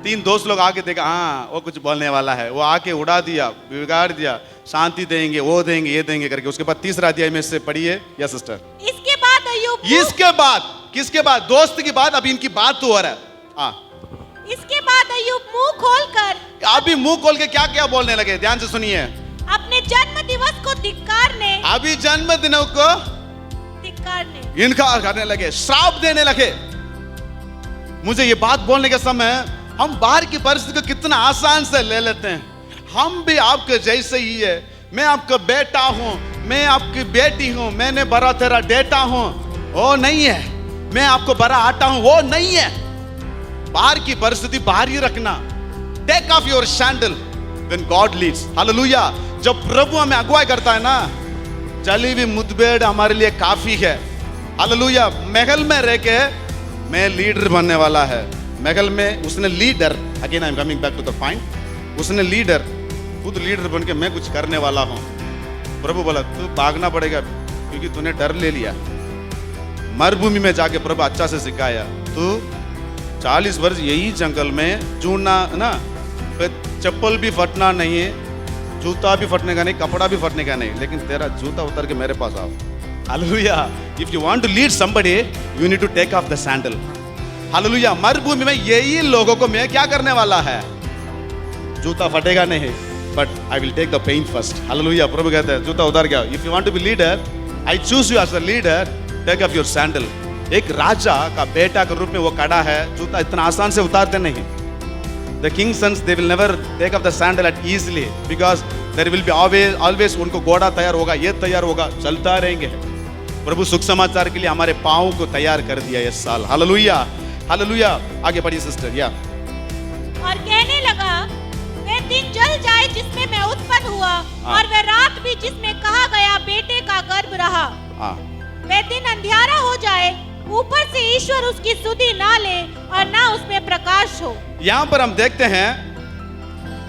3 दोस्त लोग आके देखा, हाँ वो कुछ बोलने वाला है, वो आके उड़ा दिया, बिगाड़ दिया, शांति देंगे, वो देंगे, ये देंगे करके। उसके बाद 3रा अध्याय में से पढ़िए या सिस्टर। इसके बाद अय्यूब, इसके बाद, किसके बाद? दोस्त की बात, अभी इनकी बात तो हो रहा है। हाँ, इसके बाद अय्यूब मुंह खोलकर, अभी मुंह खोल के क्या क्या बोलने लगे, ध्यान से सुनिए। अपने जन्म दिवस को धिक्कारने, अभी जन्म दिनों को धिक्कारने, इनकार करने लगे, श्राप देने लगे। मुझे ये बात बोलने के समय हम बाहर की परिस्थिति को कितना आसान से ले लेते हैं। हम भी आपके जैसे ही है। मैं आपका बेटा हूं, मैं आपकी बेटी हूं, मैंने बड़ा तेरा डेटा हूं, वो नहीं है। मैं आपको बड़ा आटा हूं, वो नहीं है। बाहर की परिस्थिति बाहर ही रखना। Take off your sandal when God leads. Hallelujah. जब प्रभु हमें अगुवाई करता है ना, चली हुई मुठभेड़ हमारे लिए काफी है। हालेलुया। महल में रह के मैं लीडर बनने वाला है। महल में उसने leader, again I am coming back to the point, उसने लीडर, खुद लीडर बन के मैं कुछ करने वाला हूं। प्रभु बोला तू भागना पड़ेगा क्योंकि तूने डर ले लिया। मरुभूमि में जाके प्रभु अच्छा से सिखाया, तू 40 वर्ष यही जंगल में जूना ना, चप्पल भी फटना नहीं है, जूता भी फटने का नहीं, कपड़ा भी फटने का नहीं, लेकिन तेरा जूता उतर के मेरे पास आओ। Hallelujah. If you want to lead somebody you need to take off the sandal. Hallelujah. मरुभूमि में यही लोगों को मैं क्या करने वाला है, जूता फटेगा नहीं, but I will take the pain first. Hallelujah. प्रभु कहते हैं जूता उतार गया। If you want to be leader, I choose you as a leader, take off your sandal. एक राजा का बेटा के रूप में वो खड़ा है, जूता इतना आसान से उतारते नहीं। The king's sons, they will never take off the sandal at easily because there will be always उनको घोड़ा तैयार होगा, ये तैयार होगा, चलता रहेंगे। प्रभु सुख समाचार के लिए हमारे पाँव को तैयार कर दिया इस साल। हालेलुया। हालेलुया। आगे बढ़िए सिस्टर। या और कहने लगा, वह दिन जल जाए जिसमें मैं उत्पन्न हुआ, और वह रात भी जिसमें कहा गया बेटे का गर्भ रहा। वह दिन अंधियारा हो जाए, ऊपर से ईश्वर उसकी सुधि ना ले और ना उसमें प्रकाश हो। यहां पर हम देखते हैं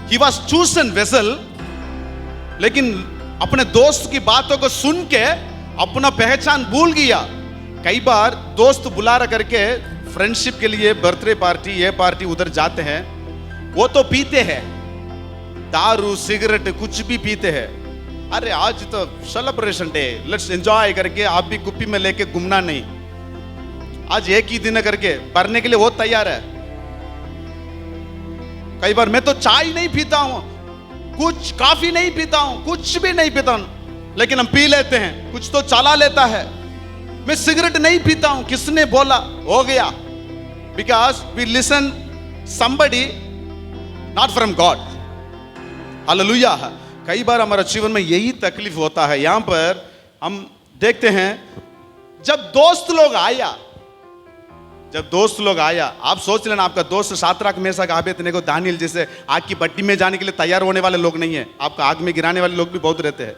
he was chosen vessel, लेकिन अपने दोस्त की बातों को सुन के अपना पहचान भूल गया। कई बार दोस्त बुला करके फ्रेंडशिप के लिए बर्थडे पार्टी, ये पार्टी, उधर जाते हैं, वो तो पीते हैं दारू सिगरेट कुछ भी पीते हैं। अरे आज तो सेलिब्रेशन डे, लेट्स एंजॉय करके आप भी कुप्पी में लेके घूमना नहीं, आज एक ही दिन करके भरने के लिए वो तैयार है। कई बार मैं तो चाय नहीं पीता हूं, कुछ कॉफी नहीं पीता हूं, कुछ भी नहीं पीता हूं, लेकिन हम पी लेते हैं, कुछ तो चला लेता है। मैं सिगरेट नहीं पीता हूं, किसने बोला, हो गया, because we listen somebody not from God. Hallelujah. कई बार हमारे जीवन में यही तकलीफ होता है। यहां पर हम देखते हैं जब दोस्त लोग आया, आप सोच लेना आपका दोस्त शाद्राक मेशक अबेदनेगो दानियल जैसे आग की भट्टी में जाने के लिए तैयार होने वाले लोग नहीं है। आपका आग में गिराने वाले लोग भी बहुत रहते हैं।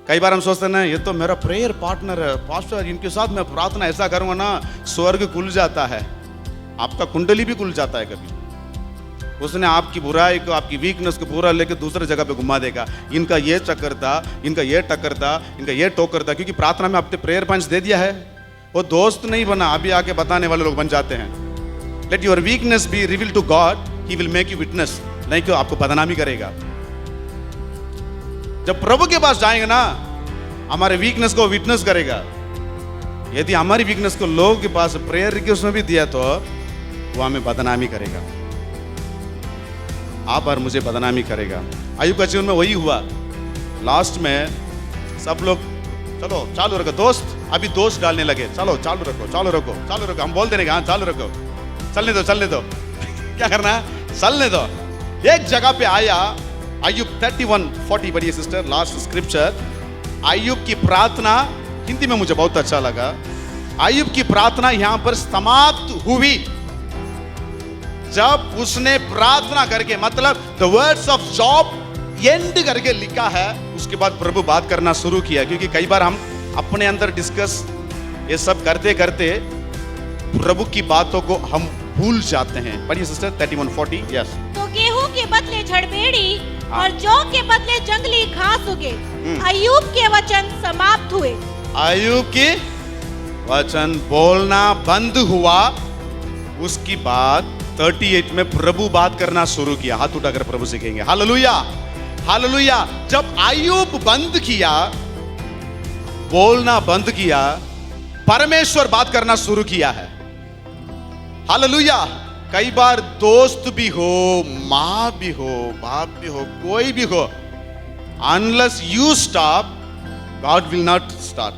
कई बार हम सोचते हैं ये तो मेरा प्रेयर पार्टनर है, पास्टर, इनके साथ मैं प्रार्थना ऐसा करूंगा ना स्वर्ग खुल जाता है। आपका कुंडली भी खुल जाता है कभी। उसने आपकी बुराई को, आपकी वीकनेस को पूरा लेकर दूसरे जगह पे घुमा देगा। इनका ये चक्कर था, इनका ये टक्कर था, इनका ये टोकर था, क्योंकि प्रार्थना में आपने प्रेयर पॉइंट्स दे दिया है। वो दोस्त नहीं बना, अभी आके बताने वाले लोग बन जाते हैं। Let your weakness be reveal to God, he will make you witness, नहीं कि आपको बदनामी करेगा। जब प्रभु के पास जाएंगे ना, हमारे वीकनेस को विटनेस करेगा। यदि हमारी वीकनेस को लोगों के पास प्रेयर रिक्वेस्ट में भी दिया तो वो हमें बदनामी करेगा, आप और मुझे बदनामी करेगा। अय्यूब का जीवन में वही हुआ। लास्ट में सब लोग चलो चालू रखो, दोस्त अभी दोस्त डालने लगे, चलो चालू रखो, चालू रखो, चालू रखो। हम बोल देंगे हाँ चालू रखो, चलने दो, चलने दो क्या करना है, चलने दो। एक जगह पे आया अय्यूब 31:40 पढ़िए सिस्टर, लास्ट स्क्रिप्चर। अय्यूब की प्रार्थना, हिंदी में मुझे बहुत अच्छा लगा। अय्यूब की प्रार्थना यहां पर समाप्त हुई जब उसने प्रार्थना करके, मतलब the words of job and करके लिखा है, उसके बाद प्रभु बात करना शुरू किया। क्योंकि कई बार हम अपने अंदर डिस्कस ये सब करते करते प्रभु की बातों को हम भूल जाते हैं। पढ़िए सिस्टर 31:40। यस। तो गेहूं के बदले झड़बेड़ी और जौ के बदले जंगली घास उगे। अय्यूब के वचन समाप्त हुए। अय्यूब के वचन बोलना बंद हुआ। उसकी बाद 38 में प्रभु बात करना शुरू किया। हाथ उठाकर प्रभु से कहेंगे हालेलुया, हालेलुया। जब अय्यूब बंद किया, बोलना बंद किया, परमेश्वर बात करना शुरू किया है। हालेलुया। कई बार दोस्त भी हो, मां भी हो, बाप भी हो, कोई भी हो, unless you stop, God will not start.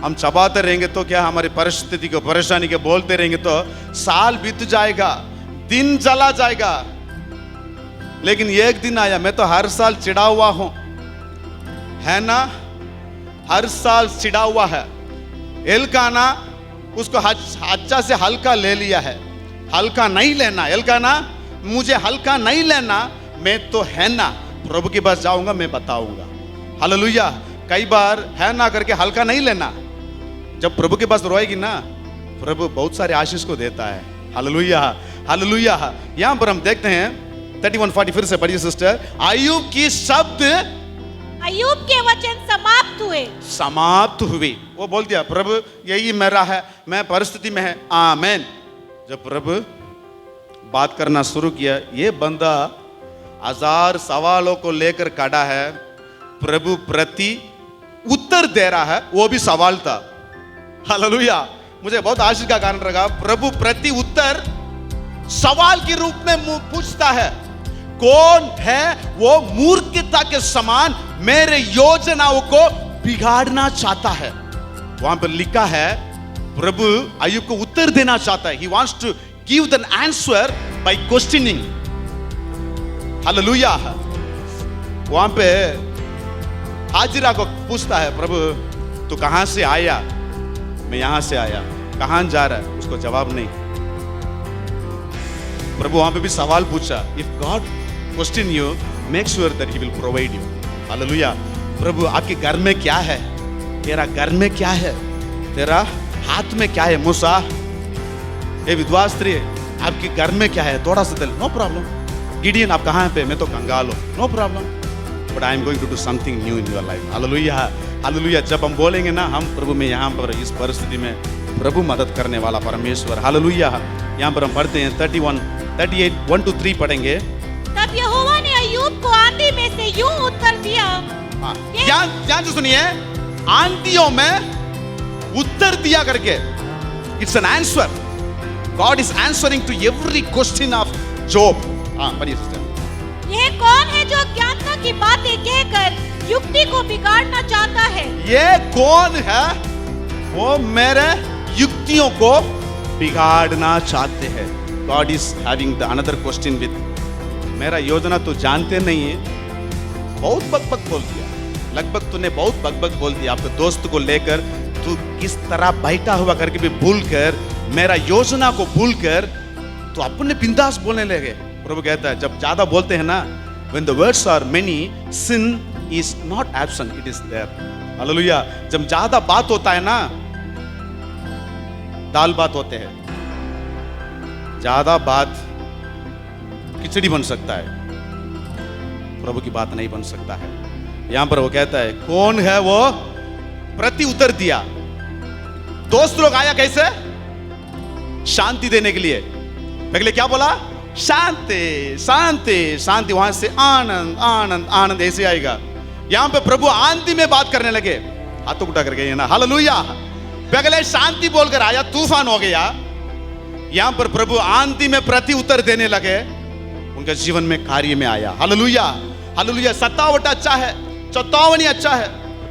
हम चबाते रहेंगे तो क्या, हमारी परिस्थिति को, परेशानी के बोलते रहेंगे तो साल बीत जाएगा, दिन चला जाएगा। लेकिन एक दिन आया, मैं तो हर साल चिढ़ा हुआ हूं, है ना, हर साल चिढ़ा हुआ है। एल्काना उसको अच्छा से हल्का ले लिया है। हल्का नहीं लेना एल्काना, मुझे हल्का नहीं लेना, मैं तो है ना प्रभु के पास जाऊंगा, मैं बताऊंगा। हालेलुया। कई बार है ना करके हल्का नहीं लेना। जब प्रभु के पास रोएगी ना, प्रभु बहुत सारे आशीष को देता है। Hallelujah, hallelujah. यहां पर हम देखते हैं 31:40, फिर से पढ़िए सिस्टर। अय्यूब की शब्द, अय्यूब के वचन समाप्त हुए। समाप्त हुई। वो बोल दिया प्रभु यही मेरा है, मैं परिस्थिति में है, आमेन। जब प्रभु बात करना शुरू किया, ये बंदा 1000 सवालों को लेकर खड़ा है, प्रभु प्रति उत्तर दे रहा है, वो भी सवाल था। हालेलुया। मुझे बहुत आशीष का कारण लगा। प्रभु प्रति उत्तर सवाल के रूप में पूछता है। कौन है वो मूर्खता के समान मेरे योजनाओं को बिगाड़ना चाहता है। वहां पर लिखा है प्रभु अय्यूब को उत्तर देना चाहता है। He wants to give the answer by questioning. Hallelujah. वहां पे हाजिरा को पूछता है, प्रभु तू कहां से आया? मैं यहां से आया। कहां जा रहा है? उसको जवाब नहीं। प्रभु वहां पे भी सवाल पूछा। If God question you, make sure that he will provide you. Hallelujah. प्रभु आपके घर में क्या है? तेरा घर में क्या है? तेरा हाथ में क्या है? मूसा, ये विधवा स्त्री, आपके घर में क्या है? थोड़ा सा दिल, नो प्रॉब्लम। गिडियन आप कहां पे? मैं तो कंगाल हूं, no problem, but I am going to do something new in your life. Hallelujah, hallelujah. जब हम बोलेंगे ना, हम प्रभु में यहाँ पर इस परिस्थिति में प्रभु मदद करने वाला परमेश्वर। हालेलुया। यहाँ पर हम पढ़ते हैं 38 1 to 3 पढ़ेंगे। तब यहोवा ने अय्यूब को आंधी में से यूं उत्तर दिया। ध्यान से सुनिए, आंधियों में उत्तर दिया करके, it's an answer. God is answering to every question of Job. पढ़िए सिस्टर। ये कौन है जो ज्ञानता की बातें कहकर युक्ति को बिगाड़ना चाहता है? ये कौन है वो मेरे युक्तियों को बिगाड़ना चाहते हैं? God is having the another question with, मेरा योजना तो जानते नहीं है। बहुत बकबक बोल दिया, लगभग तूने बहुत बकबक बोल दिया। आपके दोस्त को लेकर तू किस तरह बैठा हुआ करके भी भूल कर, मेरा योजना को भूल कर तो अपने बिंदास बोलने लगे। प्रभु कहता है जब ज्यादा बोलते हैं ना, when the words are many, sin is not absent, it is there. Hallelujah. जब ज्यादा बात होता है ना, दाल बात होते हैं। ज्यादा बात खिचड़ी बन सकता है, प्रभु की बात नहीं बन सकता है। यहां पर वो कहता है कौन है वो? प्रति उत्तर दिया। दोस्त लोग आया कैसे? शांति देने के लिए। पहले क्या बोला? शांति शांति शांति। वहां से आनंद आनंद आनंद ऐसे आएगा। यहां पे प्रभु आंधी में बात करने लगे, हाथों उठा करके ना। हालेलुया। पहले शांति बोलकर आया, तूफान हो गया। यहां पर प्रभु आंधी में प्रति उत्तर देने लगे, उनके जीवन में कार्य में आया। Hallelujah, hallelujah. सतावट अच्छा है, चेतावनी अच्छा है,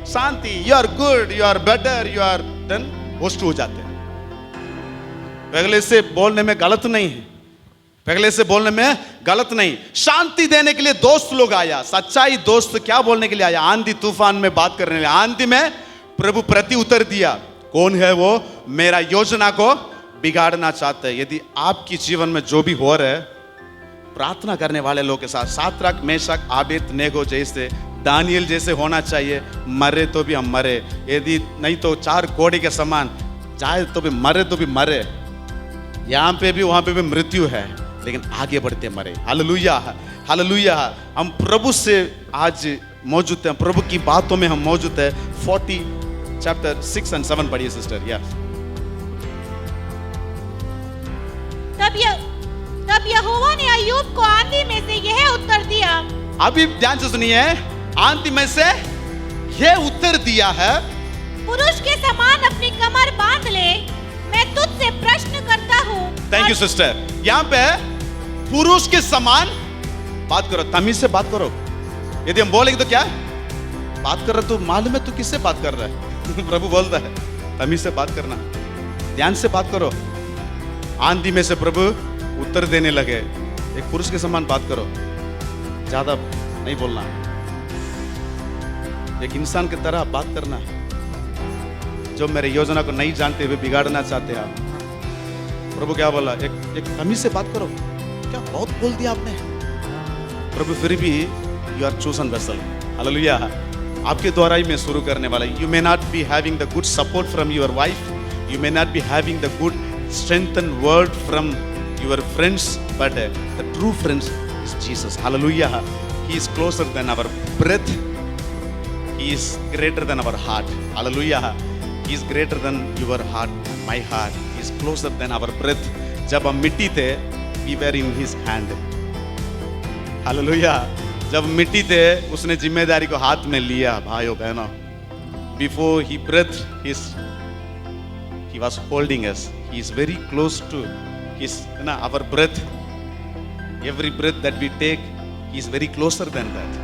शांति, you are good, you are better, you are, then host हो जाते हैं। पहले से बोलने में गलत नहीं है, पहले से बोलने में गलत नहीं। शांति देने के लिए दोस्त लोग आया, सच्चाई दोस्त क्या बोलने के लिए आया? आंधी तूफान में बात करने के लिए। आंधी में प्रभु प्रति उत्तर दिया। कौन है वो? मेरा योजना को बिगाड़ना चाहते हैं। यदि आपकी जीवन में जो भी हो रहा है, प्रार्थना करने वाले लोग के साथ, सातरक मेशक आबेदनेगो जैसे, दानियल जैसे होना चाहिए। मरे तो भी हम मरे, यदि नहीं तो 4 कोड़े के समान, जाए तो भी मरे तो भी मरे। यहाँ पे भी वहाँ पे भी मृत्यु है, लेकिन आगे बढ़ते मरे। Hallelujah, hallelujah. हम प्रभु से आज मौजूद हैं, प्रभु की बातों में हम मौजूद हैं। 40 चैप्टर 6 और 7 पढ़िए सिस्टर। या तब यहोवा ने अय्यूब को आंधी में से यह उत्तर दिया। अभी ध्यान से सुनिए, आंधी में से यह उत्तर दिया है, पुरुष के समान अपनी कमर बांध ले, मैं तुझसे प्रश्न करता हूँ। Thank you sister. यहाँ पे पुरुष के समान बात करो, तमीज से बात करो। यदि हम बोलेंगे तो क्या बात कर रहे, तो मालूम है तू किससे बात कर रहा है? प्रभु बोलता है तमीज से बात करना, ध्यान से बात करो। आंधी में से प्रभु उत्तर देने लगे, एक पुरुष के समान बात करो, ज्यादा नहीं बोलना, एक इंसान की तरह बात करना। जो मेरे योजना को नहीं जानते हुए बिगाड़ना चाहते हैं आप, प्रभु क्या बोला? एक तमीज से बात करो। क्या बहुत बोल दिया आपने? प्रभु फिर भी you are chosen vessel. Hallelujah. आपके द्वारा ही मैं शुरू करने वाला। You may not be having the good support from your wife, you may not be having the good strengthened word from your friends, but the true friends is Jesus. Hallelujah. He is closer than our breath. He is greater than our heart. Hallelujah. He is greater than your heart, my heart. He is closer than our breath. जब हम मिट्टी थे, we were in his hand. Hallelujah. जब मिट्टी थे, उसने जिम्मेदारी को हाथ में लिया। भाइयों बहनों, before he breathed, he was holding us. He is very close to his, our breath. Every breath that we take, he is very closer than that.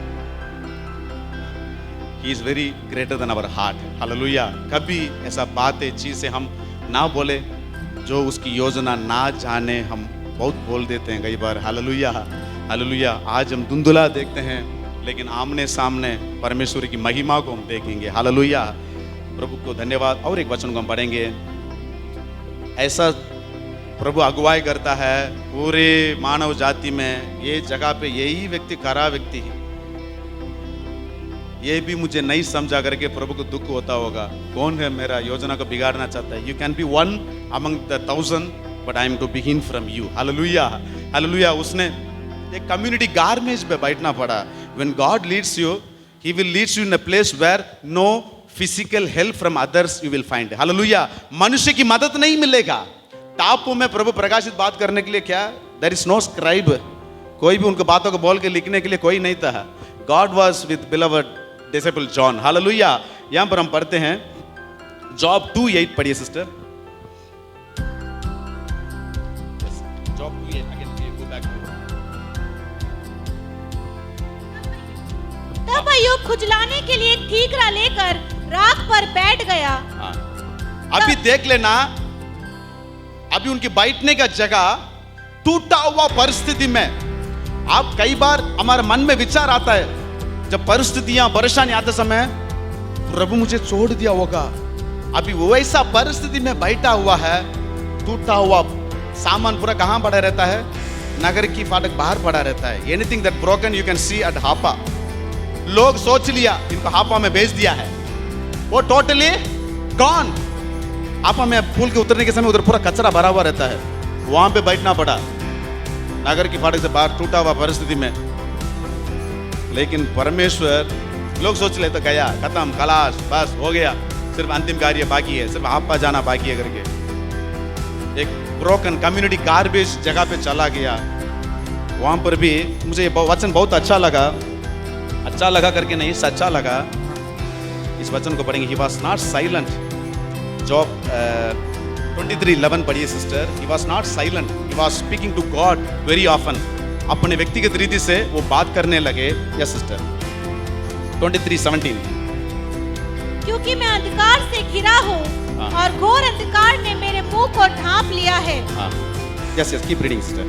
He is very greater than our heart. Hallelujah. कभी ऐसा बात है चीज से हम ना बोले, जो उसकी योजना ना जाने, हम बहुत बोल देते हैं कई बार। Hallelujah, hallelujah. आज हम धुंधला देखते हैं, लेकिन आमने सामने परमेश्वर की महिमा को हम देखेंगे। हालेलुया। प्रभु को धन्यवाद। और एक वचन को हम पढ़ेंगे। ऐसा प्रभु अगुवाई करता है पूरे मानव जाति में। ये जगह पे यही व्यक्ति खरा व्यक्ति है, ये भी मुझे नहीं समझा करके प्रभु को दुख होता होगा। कौन है मेरा योजना को बिगाड़ना चाहता है? You can be one among the 1000, but I am to begin from you. Hallelujah, hallelujah. उसने एक कम्युनिटी गार्मेज पे बैठना पड़ा। When God leads you, he will leads you in a place where no physical help from others you will find. Hallelujah. मनुष्य की मदद नहीं मिलेगा। टापू में प्रभु प्रकाशित बात करने के लिए क्या, देयर इज नो स्क्राइब, कोई भी उनको बातों को बोल के लिखने के लिए कोई नहीं था। God was with beloved disciple John. Hallelujah. यहां पर हम पढ़ते हैं जॉब 2:8 पढ़िए sister. Job 2:8 again go back. तब अय्यूब खुजलाने के लिए एक ठीकरा लेकर राख पर बैठ गया। अभी देख लेना, अभी उनकी बैठने का जगह टूटा हुआ परिस्थिति में। आप कई बार हमारे मन में विचार आता है, जब परिस्थितियां परेशानी आते समय, प्रभु मुझे छोड़ दिया होगा। अभी वैसा परिस्थिति में बैठा हुआ है, टूटा हुआ सामान पूरा कहां पड़ा रहता है? नगर की फाटक बाहर पड़ा रहता है। Anything that broken you can see at हापा। लोग सोच लिया इनको हापा में भेज दिया है, वो टोटली गॉन। हापा में पुल के उतरने के समय उधर पूरा कचरा भरा हुआ रहता है, वहां पे बैठना पड़ा नगर की फाटक से बाहर, टूटा हुआ परिस्थिति में। लेकिन परमेश्वर, लोग सोच ले तो गया, खत्म, खलास, बस हो गया, सिर्फ अंतिम कार्य बाकी है, सिर्फ हापा जाना बाकी है करके एक ब्रोकन कम्युनिटी गार्बेज जगह पे चला गया। वहां पर भी मुझे ये वचन बहुत अच्छा लगा करके नहीं, सच्चा लगा। इस वचन को पढ़ेंगे। He was not silent. Job 23:11 पढ़िए sister. He was not silent. He was speaking to God very often. अपने व्यक्तिगत रीति से वो बात करने लगे। Yes sister. 23:17। क्योंकि मैं अंधकार से घिरा हूँ और घोर अंधकार ने मेरे मुंह को ढांप लिया है। Yes keep reading sister.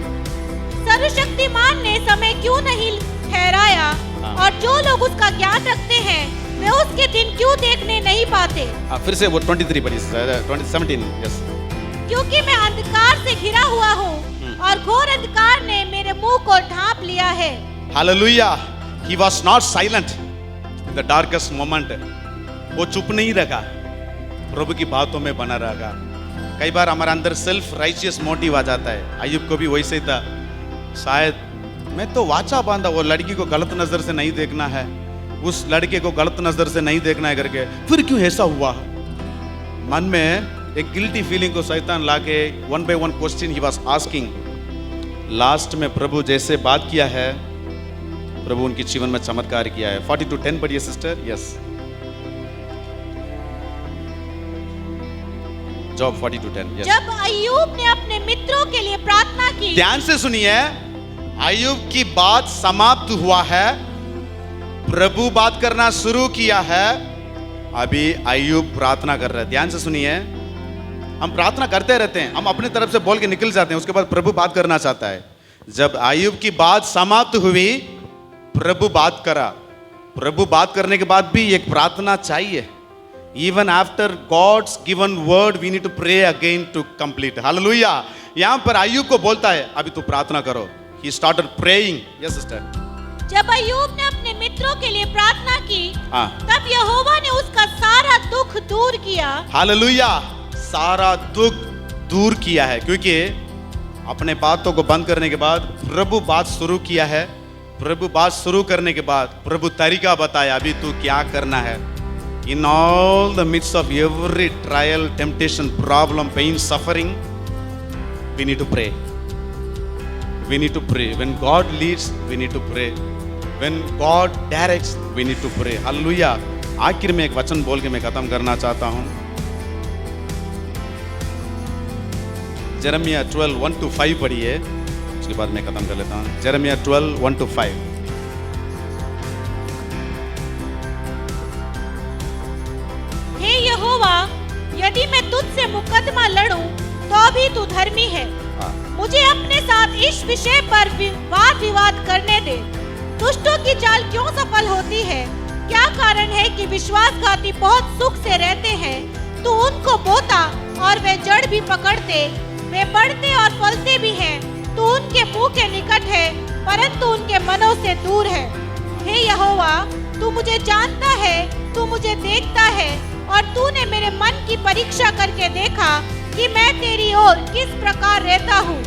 सर्वशक्तिमान ने समय क्यों नहीं ठहराया, और जो लोग उसका ज्ञान रखते हैं वे उसके दिन क्यों देखने नहीं पाते। फिर से वो 23 पढ़िए, 17 यस। क्योंकि मैं अंधकार से घिरा हुआ हूँ और घोर अंधकार ने मेरे मुंह को ढांप लिया है। Hallelujah, he was not silent in the darkest moment. वो चुप नहीं रहा, प्रभु की बातों में बना रहा। कई बार हमारे अंदर सेल्फ राइचियस मोटिव आ जाता है। अय्यूब को भी वैसे ही था, शायद मैं तो वाचा बांधा, वो लड़की को गलत नजर से नहीं देखना है, उस लड़के को गलत नजर से नहीं देखना है करके, फिर क्यों ऐसा हुआ। मन में एक गिल्टी फीलिंग को शैतान लाके one by one question he was asking. Last में प्रभु जैसे बात किया है, प्रभु उनके जीवन में चमत्कार किया है। 42:10 पढ़िए सिस्टर, यस। Job 42:10, yes. जब अय्यूब ने अपने मित्रों के लिए प्रार्थना की, ध्यान से सुनिए, अय्यूब की बात समाप्त हुआ है, प्रभु बात करना शुरू किया है। अभी अय्यूब प्रार्थना कर रहे हैं। ध्यान से सुनिए, हम प्रार्थना करते रहते हैं, हम अपनी तरफ से बोल के निकल जाते हैं, उसके बाद प्रभु बात करना चाहता है। जब अय्यूब की बात समाप्त हुई, प्रभु बात करा। प्रभु बात करने के बाद भी एक प्रार्थना चाहिए। Even after God's given word, we need to pray again to complete. Hallelujah. यहाँ पर अय्यूब को बोलता है, अभी तू प्रार्थना करो। He started praying. Yes, sister. जब अय्यूब ने अपने मित्रों के लिए प्रार्थना की, हाँ। तब यहोवा ने उसका सारा दुख दूर किया। हालेलुया, सारा दुख दूर किया है, क्योंकि अपने बातों को बंद करने के बाद प्रभु बात शुरू किया है। प्रभु बात शुरू करने के बाद प्रभु तरीका बताया, अभी तू क्या करना है। In all the midst of every trial, temptation, problem, pain, suffering, we need to pray. We need to pray. When God leads, we need to pray. When God directs, we need to pray. Hallelujah. आखिर में एक वचन बोल के मैं खत्म करना चाहता हूँ। जेरेमिया 12:1-5 पढ़िए, उसके बाद मैं खत्म कर लेता हूँ। जेरेमिया 12:1-5। हे यहोवा, यदि मैं तुझसे मुकदमा लड़ूं तो भी तू धर्मी है। मुझे अपने साथ इस विषय पर वाद विवाद करने दे। दुष्टों की चाल क्यों सफल होती है? क्या कारण है कि विश्वासघाती बहुत सुख से रहते हैं? तू उनको बोता और वे जड़ भी पकड़ते, वे बढ़ते और फलते भी हैं। तू उनके मुंह के निकट है, परंतु उनके मनों से दूर है। हे यहोवा, तू मुझे जानता है, तू मुझे देखता है, और तूने मेरे मन की परीक्षा करके देखा कि मैं तेरी ओर किस प्रकार रहता हूँ।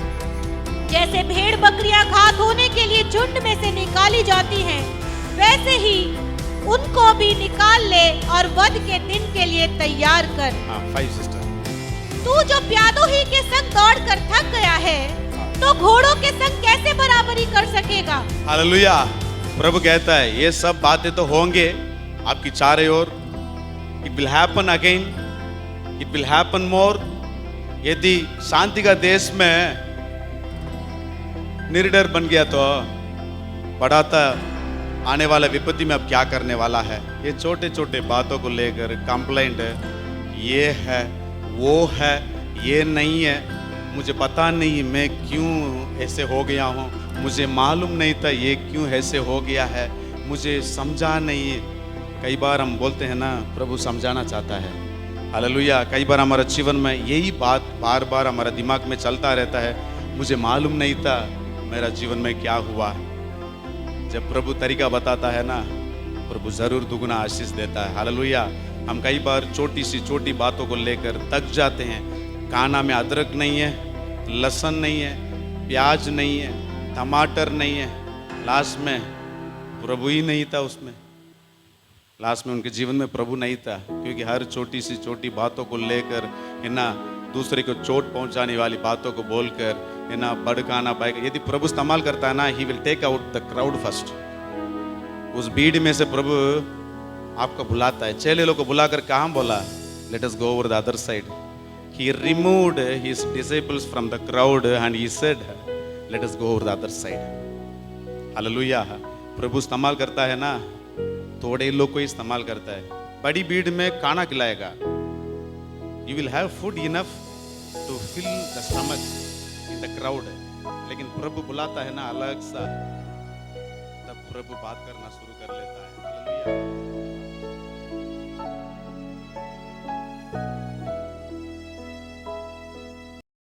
जैसे भेड़ बकरियां घास होने के लिए झुंड में से निकाली जाती हैं, वैसे ही उनको भी निकाल ले और वध के दिन के लिए तैयार कर। 5 सिस्टर। तू जो प्यादों ही के संग दौड़कर थक गया है, तो घोड़ों के संग कैसे बराबरी कर सकेगा? हालेलुया। प्रभु कहता है, ये सब बातें तो होंगे आपकी चारों ओर। It will happen again. It will happen more. यदि शांति का देश में निडर बन गया तो बढ़ाता आने वाले विपत्ति में अब क्या करने वाला है। ये छोटे छोटे बातों को लेकर कंप्लेंट, ये है वो है, ये नहीं है, मुझे पता नहीं मैं क्यों ऐसे हो गया हूँ, मुझे मालूम नहीं था ये क्यों ऐसे हो गया है, मुझे समझा नहीं। कई बार हम बोलते हैं ना, प्रभु समझाना चाहता है। हालेलुया। कई बार हमारे जीवन में यही बात बार बार हमारे दिमाग में चलता रहता है, मुझे मालूम नहीं था मेरा जीवन में क्या हुआ। जब प्रभु तरीका बताता है ना, प्रभु जरूर दुगना आशीष देता है। हालेलुया। हम कई बार छोटी सी छोटी बातों को लेकर थक जाते हैं। खाना में अदरक नहीं है, लहसुन नहीं है, प्याज नहीं है, टमाटर नहीं है, लास्ट में प्रभु ही नहीं था उसमें। लास्ट में उनके जीवन में प्रभु नहीं था, क्योंकि हर छोटी सी छोटी बातों को लेकर है ना, दूसरे को चोट पहुंचाने वाली बातों को बोलकर है ना, भड़काना पाएगा। यदि प्रभु इस्तेमाल करता है ना, he will take out the crowd first. उस भीड़ में से प्रभु आपको बुलाता है। चेले लोग को बुलाकर कहाँ बोला, let us go over the other side. He removed his disciples from the crowd and he said, let us go over the other side. Hallelujah. प्रभु इस्तेमाल करता है ना, थोड़े लोग को इस्तेमाल करता है। बड़ी भीड़ में खाना खिलाएगा। You will have food enough to fill the stomach in the crowd. लेकिन प्रभु बुलाता है ना अलग सा, तब प्रभु बात करना शुरू कर लेता है। हालेलुया।